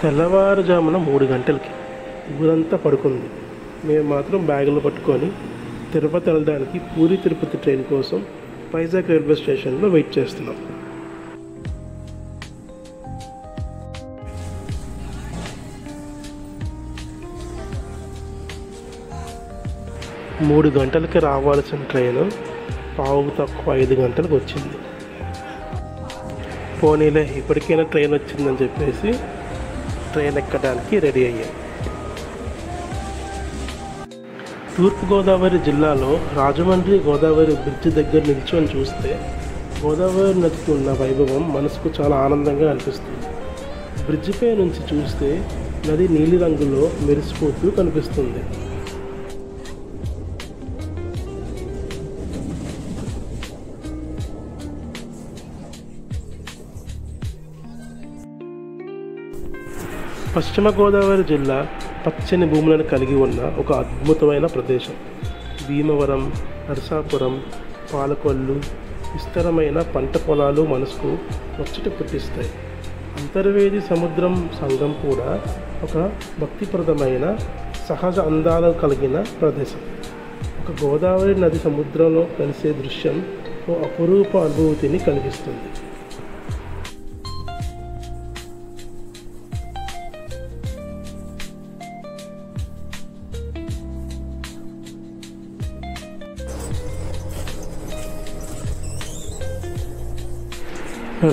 తెల్లవారుజామున 3 గంటలకి ఊరంతా పడుకుంది. మేము మాత్రం బ్యాగులు పట్టుకొని తిరుపతి వెళ్ళడానికి పూరి తిరుపతి ట్రైన్ కోసం వైజాగ్ రైల్వే స్టేషన్లో వెయిట్ చేస్తున్నాం. మూడు గంటలకి రావాల్సిన ట్రైను 5:15 గంటలకు వచ్చింది. పోనీలే ఇప్పటికైనా ట్రైన్ వచ్చిందని చెప్పేసి ట్రైన్ ఎక్కడానికి రెడీ అయ్యాం. తూర్పుగోదావరి జిల్లాలో రాజమండ్రి గోదావరి బ్రిడ్జి దగ్గర నిల్చొని చూస్తే గోదావరి నదికి ఉన్న వైభవం మనసుకు చాలా ఆనందంగా అనిపిస్తుంది. బ్రిడ్జిపై నుంచి చూస్తే నది నీలిరంగులో మెరిసిపోతూ కనిపిస్తుంది. పశ్చిమ గోదావరి జిల్లా పచ్చని భూములను కలిగి ఉన్న ఒక అద్భుతమైన ప్రదేశం. భీమవరం, నరసాపురం, పాలకొల్లు విస్తారమైన పంట పొలాలు మనసుకు ముచ్చట పుట్టిస్తాయి. అంతర్వేది సముద్రం సంగం కూడా ఒక భక్తిప్రదమైన సహజ అందాలు కలిగిన ప్రదేశం. ఒక గోదావరి నది సముద్రంలో కలిసే దృశ్యం ఓ అపురూప అనుభూతిని కలిగిస్తుంది.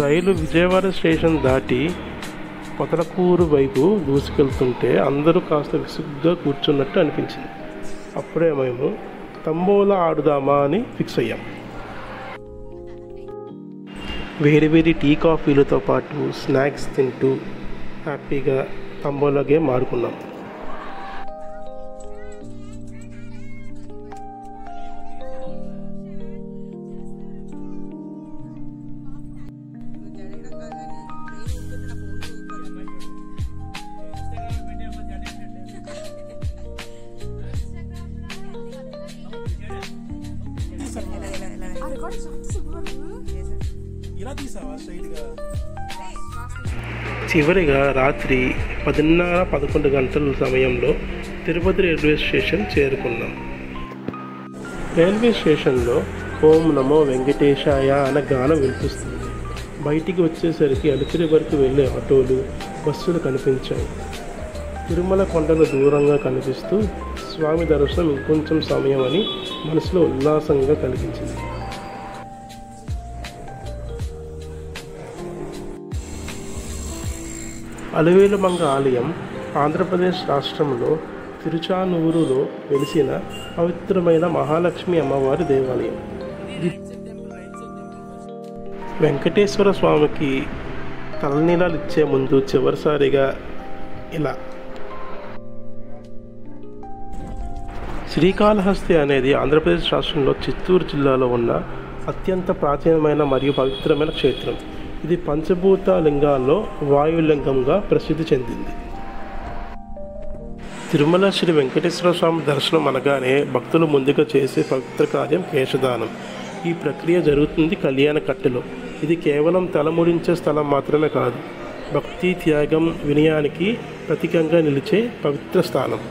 రైలు విజయవాడ స్టేషన్ దాటి పొదలకూరు వైపు దూసుకెళ్తుంటే అందరూ కాస్త విసుగ్గా కూర్చున్నట్టు అనిపించింది. అప్పుడే మేము తంబోలా ఆడుదామా అని ఫిక్స్ అయ్యాం. వేడి వేడి టీ కాఫీలతో పాటు స్నాక్స్ తింటూ హ్యాపీగా తంబోలా గేమ్ ఆడుకున్నాం. చివరిగా రాత్రి 10:30-11 గంటల సమయంలో తిరుపతి రైల్వే స్టేషన్ చేరుకున్నాం. రైల్వే స్టేషన్లో ఓం నమో వెంకటేశాయ అనే గానం వినిపిస్తుంది. బయటికి వచ్చేసరికి అలిపిరి వరకు వెళ్ళే ఆటోలు, బస్సులు కనిపించాయి. తిరుమల కొండలు దూరంగా కనిపిస్తూ స్వామి దర్శనం ఇంకొంచెం సమయం అని మనసులో ఉల్లాసంగా కలిగించింది. అలవేలుమంగ ఆలయం ఆంధ్రప్రదేశ్ రాష్ట్రంలో తిరుచానూరులో వెలిసిన పవిత్రమైన మహాలక్ష్మి అమ్మవారి దేవాలయం. వెంకటేశ్వర స్వామికి తలనీలాలు ఇచ్చే ముందు చివరిసారిగా ఇలా. శ్రీకాళహస్తి అనేది ఆంధ్రప్రదేశ్ రాష్ట్రంలో చిత్తూరు జిల్లాలో ఉన్న అత్యంత ప్రాచీనమైన మరియు పవిత్రమైన క్షేత్రం. ఇది పంచభూత లింగాల్లో వాయులింగంగా ప్రసిద్ధి చెందింది. తిరుమల శ్రీ వెంకటేశ్వర స్వామి దర్శనం అనగానే భక్తులు ముందుగా చేసే పవిత్ర కార్యం కేశదానం. ఈ ప్రక్రియ జరుగుతుంది కళ్యాణ కట్టెలో. ఇది కేవలం తలముడించే స్థలం మాత్రమే కాదు, భక్తి, త్యాగం, వినయానికి ప్రతీకంగా నిలిచే పవిత్ర స్థానం.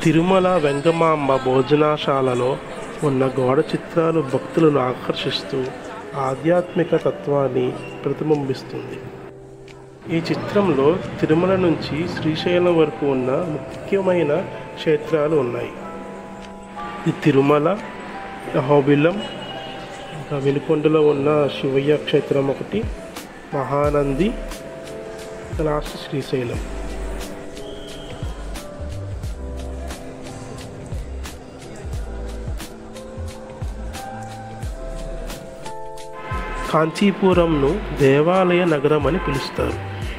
తిరుమల వెంగమాంబ భోజనశాలలో ఉన్న గోడ చిత్రాలు భక్తులను ఆకర్షిస్తూ ఆధ్యాత్మిక తత్వాన్ని ప్రతిబింబిస్తుంది. ఈ చిత్రంలో తిరుమల నుంచి శ్రీశైలం వరకు ఉన్న ముఖ్యమైన క్షేత్రాలు ఉన్నాయి. ఇది తిరుమల, అహోబిలం, ఇంకా వెనుకొండలో ఉన్న శివయ్య క్షేత్రం ఒకటి, మహానంది, లాస్ట్ శ్రీశైలం. కాంచీపురంను దేవాలయ నగరం అని పిలుస్తారు.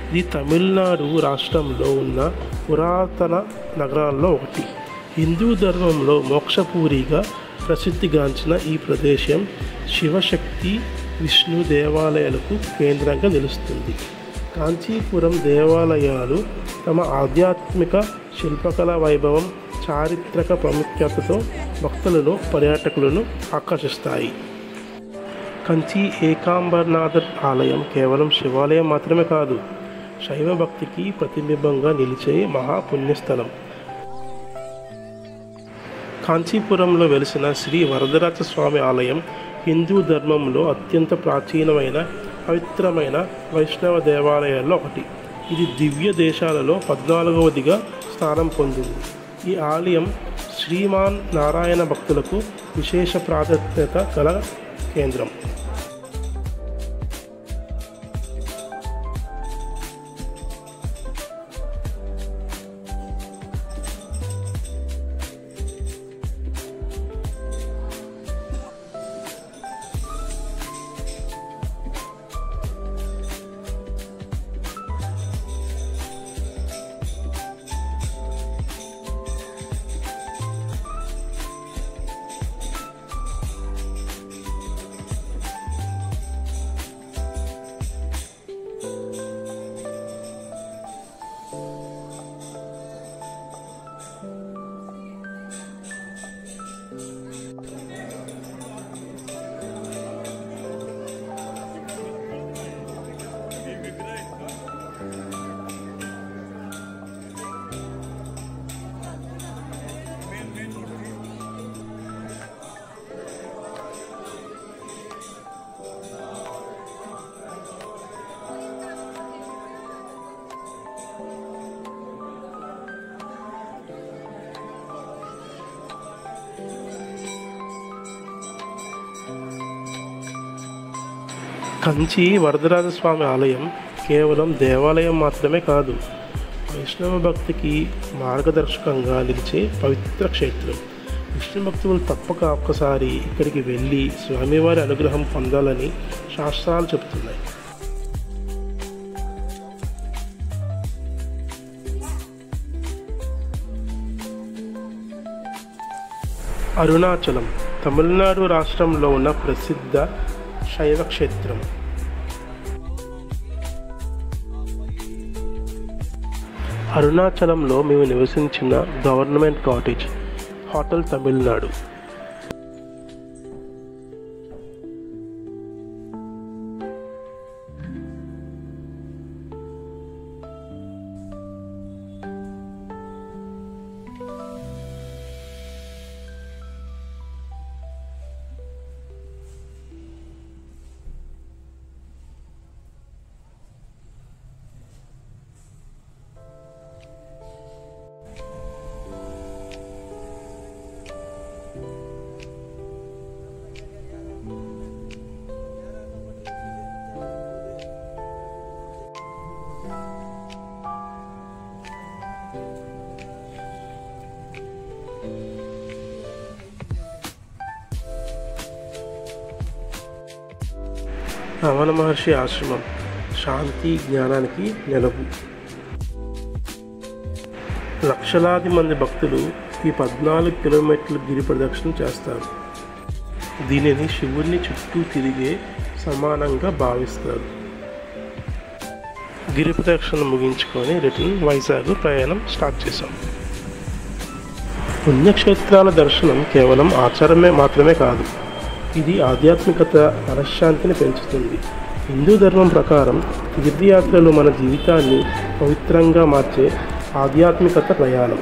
ఇది తమిళనాడు రాష్ట్రంలో ఉన్న పురాతన నగరాల్లో ఒకటి. హిందూ ధర్మంలో మోక్షపూరిగా ప్రసిద్ధిగాంచిన ఈ ప్రదేశం శివశక్తి, విష్ణు దేవాలయాలకు కేంద్రంగా నిలుస్తుంది. కాంచీపురం దేవాలయాలు తమ ఆధ్యాత్మిక శిల్పకళా వైభవం, చారిత్రక ప్రాముఖ్యతతో భక్తులను పర్యాటకులను ఆకర్షిస్తాయి. కంచి ఏకాంబరనాథర్ ఆలయం కేవలం శివాలయం మాత్రమే కాదు, శైవ భక్తికి ప్రతిబింబంగా నిలిచే మహాపుణ్యస్థలం. కాంచీపురంలో వెలిసిన శ్రీ వరదరాజ స్వామి ఆలయం హిందూ ధర్మంలో అత్యంత ప్రాచీనమైన పవిత్రమైన వైష్ణవ దేవాలయాల్లో ఒకటి. ఇది దివ్య దేశాలలో 14వదిగా స్థానం పొందింది. ఈ ఆలయం శ్రీమాన్ నారాయణ భక్తులకు విశేష ప్రాధాన్యత గల కేంద్రం. కంచి వరదరాజస్వామి ఆలయం కేవలం దేవాలయం మాత్రమే కాదు, వైష్ణవ భక్తికి మార్గదర్శకంగా నిలిచే పవిత్ర క్షేత్రం. విష్ణు భక్తులు తప్పక ఒక్కసారి ఇక్కడికి వెళ్ళి స్వామివారి అనుగ్రహం పొందాలని శాస్త్రాలు చెబుతున్నాయి. అరుణాచలం తమిళనాడు రాష్ట్రంలో ఉన్న ప్రసిద్ధ శైవ క్షేత్రం. అరుణాచలంలో మేము నివసించిన government cottage hotel Tamil Nadu. Ramana Maharshi ఆశ్రమం శాంతి జ్ఞానానికి నెలవు. లక్షలాది మంది భక్తులు ఈ 14 కిలోమీటర్ల గిరి ప్రదక్షిణ చేస్తారు. దీనిని శివుడిని చుట్టూ తిరిగే సమానంగా భావిస్తారు. గిరి ప్రదక్షిణ ముగించుకొని రిటర్న్ వైజాగ్ ప్రయాణం స్టార్ట్ చేశాం. పుణ్యక్షేత్రాల దర్శనం కేవలం ఆచారమే మాత్రమే కాదు, ఇది ఆధ్యాత్మికత మనశ్శాంతిని పెంచుతుంది. హిందూ ధర్మం ప్రకారం తీర్థయాత్రలు మన జీవితాన్ని పవిత్రంగా మార్చే ఆధ్యాత్మికత ప్రయాణం.